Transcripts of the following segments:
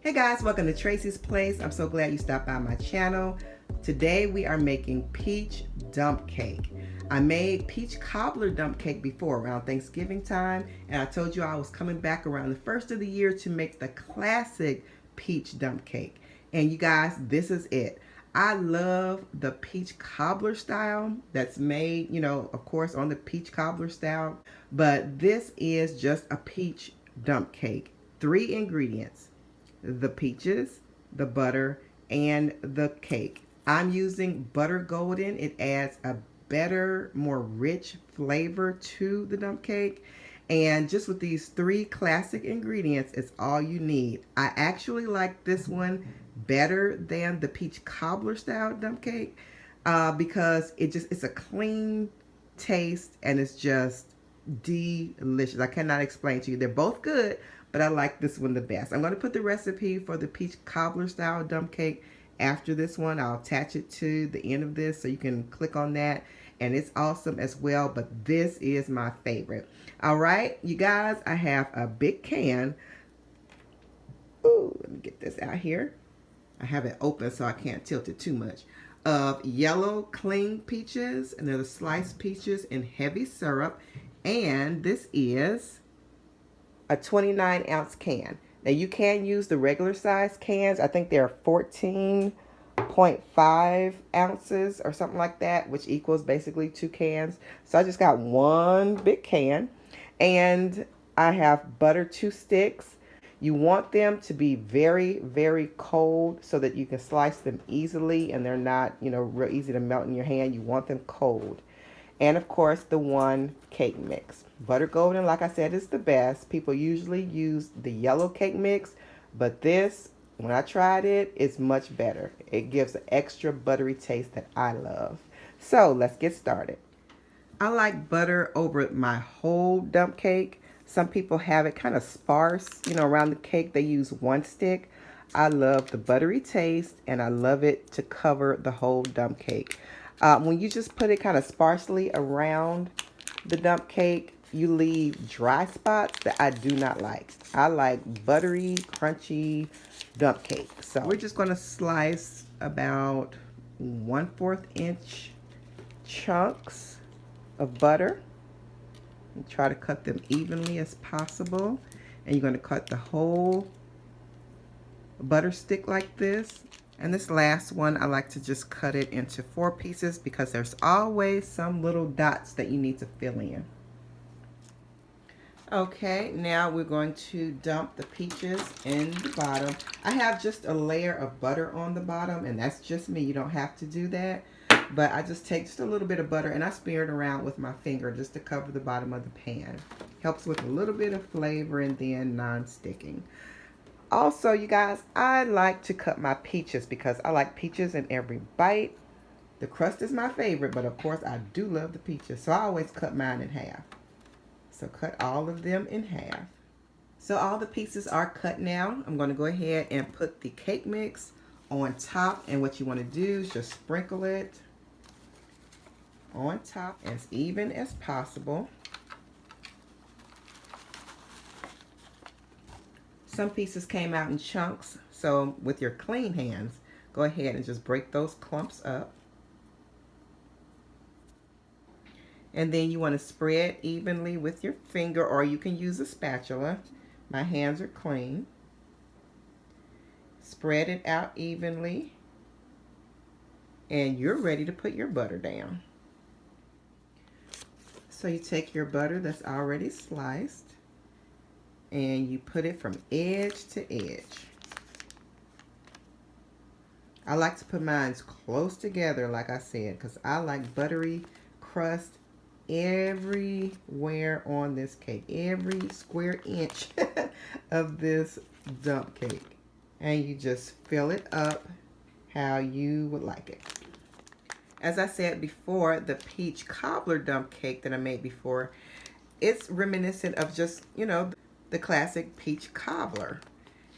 Hey guys, welcome to Tracie's Place. I'm so glad you stopped by my channel. Today we are making peach dump cake. I made peach cobbler dump cake before around Thanksgiving time, and I told you I was coming back around the first of the year to make the classic peach dump cake. And you guys, this is it. I love the peach cobbler style that's made, of course, on the peach cobbler style, but this is just a peach dump cake. 3 ingredients: the peaches, the butter, and the cake. I'm using butter golden. It adds a better, more rich flavor to the dump cake. And just with these 3 classic ingredients, it's all you need. I actually like this one better than the peach cobbler style dump cake because it's a clean taste and it's just delicious. I cannot explain to you. They're both good, but I like this one the best. I'm going to put the recipe for the peach cobbler style dump cake after this one. I'll attach it to the end of this so you can click on that, and it's awesome as well, but this is my favorite. All right, you guys, I have a big can. Ooh, let me get this out here. I have it open so I can't tilt it too much. Of yellow clean peaches, and they're the sliced peaches in heavy syrup, and this is a 29-ounce can. Now you can use the regular size cans. I think they're 14.5 ounces or something like that, which equals basically 2 cans. So I just got 1 big can, and I have butter 2 sticks. You want them to be very, very cold so that you can slice them easily and they're not, real easy to melt in your hand. You want them cold. And of course, the 1 cake mix. Butter golden, like I said, is the best. People usually use the yellow cake mix, but this, when I tried it, it's much better. It gives an extra buttery taste that I love. So let's get started. I like butter over my whole dump cake. Some people have it kind of sparse, around the cake. They use 1 stick. I love the buttery taste, and I love it to cover the whole dump cake. When you just put it kind of sparsely around the dump cake, you leave dry spots that I do not like. I like buttery, crunchy dump cake. So we're just going to slice about 1/4 inch chunks of butter and try to cut them evenly as possible. And you're going to cut the whole butter stick like this. And this last one, I like to just cut it into 4 pieces because there's always some little dots that you need to fill in. Okay, now we're going to dump the peaches in the bottom. I have just a layer of butter on the bottom, and that's just me. You don't have to do that. But I just take just a little bit of butter and I smear it around with my finger just to cover the bottom of the pan. Helps with a little bit of flavor and then non-sticking. Also, you guys, I like to cut my peaches because I like peaches in every bite. The crust is my favorite, but of course I do love the peaches, so I always cut mine in half. So cut all of them in half. So all the pieces are cut now. I'm going to go ahead and put the cake mix on top, and what you want to do is just sprinkle it on top as even as possible. Some pieces came out in chunks, so with your clean hands, go ahead and just break those clumps up. And then you want to spread evenly with your finger, or you can use a spatula. My hands are clean. Spread it out evenly, and you're ready to put your butter down. So you take your butter that's already sliced, and you put it from edge to edge. I like to put mine close together, like I said, because I like buttery crust everywhere on this cake, every square inch of this dump cake. And you just fill it up how you would like it. As I said before, the peach cobbler dump cake that I made before, it's reminiscent of just, the classic peach cobbler.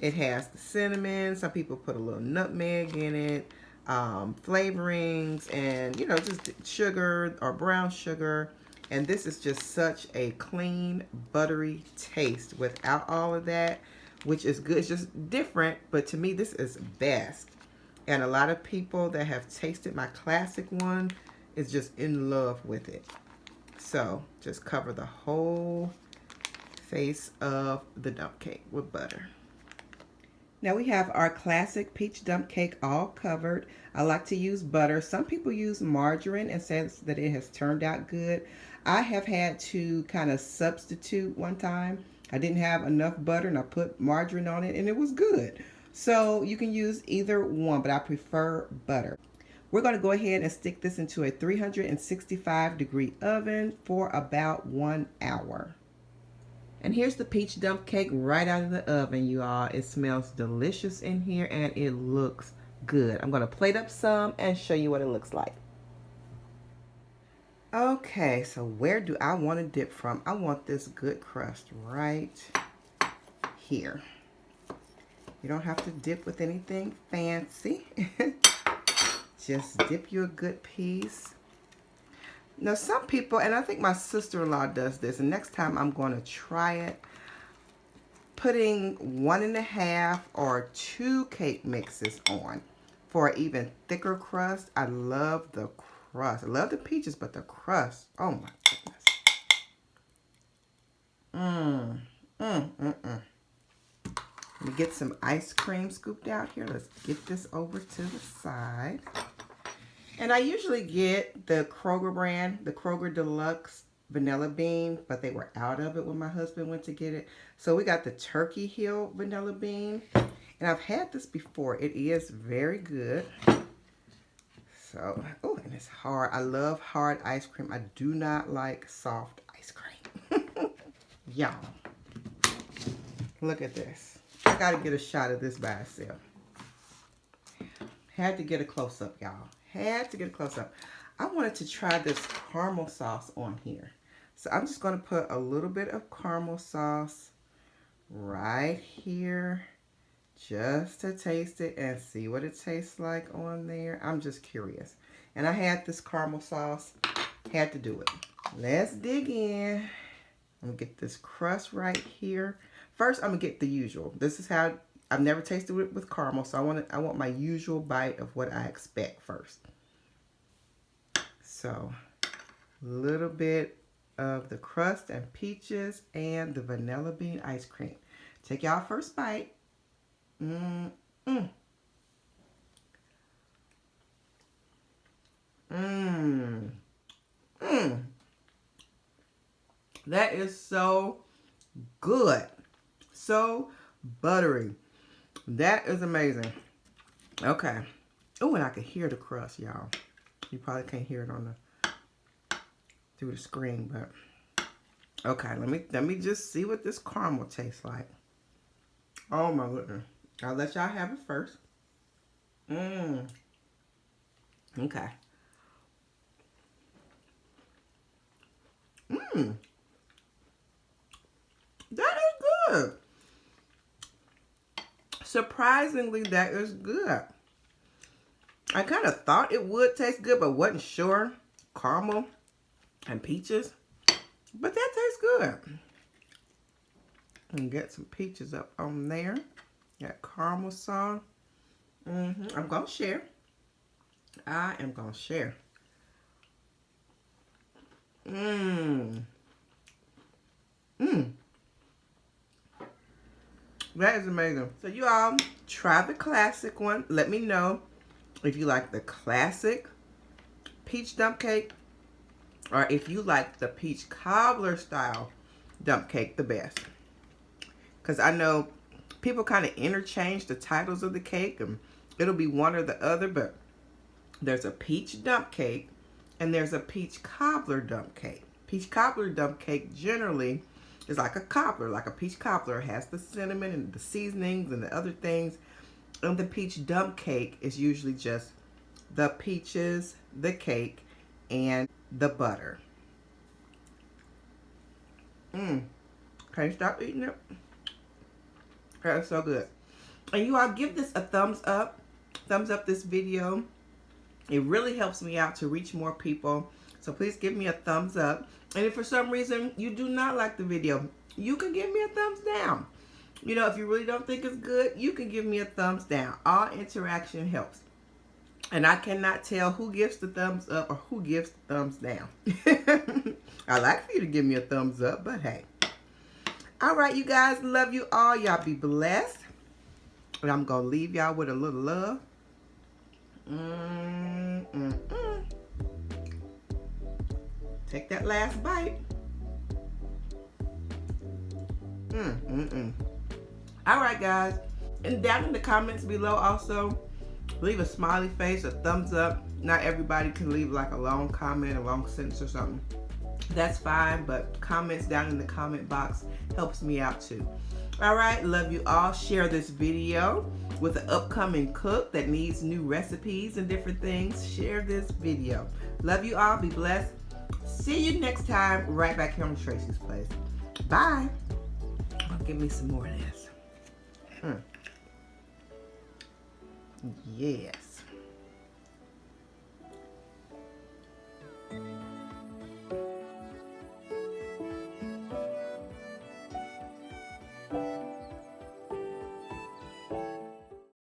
It has the cinnamon. Some people put a little nutmeg in it, flavorings, and, just sugar or brown sugar. And this is just such a clean, buttery taste without all of that. which is good. It's just different, but to me, this is best. And a lot of people that have tasted my classic one is just in love with it. So just cover the whole face of the dump cake with butter. Now we have our classic peach dump cake all covered. I like to use butter. Some people use margarine and says that it has turned out good. I have had to kind of substitute one time. I didn't have enough butter and I put margarine on it and it was good. So you can use either one, but I prefer butter. We're going to go ahead and stick this into a 365-degree oven for about 1 hour. And here's the peach dump cake right out of the oven, you all. It smells delicious in here and it looks good. I'm going to plate up some and show you what it looks like. Okay, so where do I want to dip from? I want this good crust right here. You don't have to dip with anything fancy. Just dip you a good piece. Now some people, and I think my sister-in-law does this, and next time I'm going to try it, putting 1.5 or 2 cake mixes on for an even thicker crust. I love the crust. I love the peaches, but the crust, oh my goodness. Let me get some ice cream scooped out here. Let's get this over to the side. And I usually get the Kroger brand, the Kroger Deluxe Vanilla Bean, but they were out of it when my husband went to get it. So we got the Turkey Hill Vanilla Bean. And I've had this before. It is very good. So, oh, and it's hard. I love hard ice cream. I do not like soft ice cream. Y'all, look at this. I got to get a shot of this by itself. Had to get a close-up, y'all. Had to get a close-up. I wanted to try this caramel sauce on here. So I'm just going to put a little bit of caramel sauce right here just to taste it and see what it tastes like on there. I'm just curious. And I had this caramel sauce. Had to do it. Let's dig in. I'm going to get this crust right here. First, I'm going to get the usual. This is how I've never tasted it with caramel, so I want my usual bite of what I expect first. So, a little bit of the crust and peaches and the vanilla bean ice cream. Take y'all first bite. That is so good. So buttery. That is amazing. Okay. Oh, and I can hear the crust, y'all. You probably can't hear it on the through the screen, but okay. Let me just see what this caramel tastes like. Oh my goodness. I'll let y'all have it first. Okay. That is good. Surprisingly, that is good. I kind of thought it would taste good, but wasn't sure. Caramel and peaches. But that tastes good. And get some peaches up on there. Got caramel sauce. I'm going to share. I am going to share. That is amazing. So you all try the classic one. Let me know if you like the classic peach dump cake or if you like the peach cobbler style dump cake the best. Because I know people kind of interchange the titles of the cake and it'll be one or the other, but there's a peach dump cake and there's a peach cobbler dump cake. Peach cobbler dump cake generally is like a cobbler, like a peach cobbler. It has the cinnamon and the seasonings and the other things. And the peach dump cake is usually just the peaches, the cake, and the butter. Can't stop eating it. That's so good. And you all give this a thumbs up. Thumbs up this video. It really helps me out to reach more people. So please give me a thumbs up. And if for some reason you do not like the video, you can give me a thumbs down. You know, if you really don't think it's good, you can give me a thumbs down. All interaction helps. And I cannot tell who gives the thumbs up or who gives the thumbs down. I like for you to give me a thumbs up, but hey. All right, you guys, love you all. Y'all be blessed. And I'm going to leave y'all with a little love. Take that last bite. All right, guys. And down in the comments below also, leave a smiley face, a thumbs up. Not everybody can leave like a long comment, a long sentence or something. That's fine, but comments down in the comment box helps me out too. All right, love you all. Share this video with an upcoming cook that needs new recipes and different things. Share this video. Love you all. Be blessed. See you next time right back here on Tracie's Place. Bye. Give me some more of this. Yes.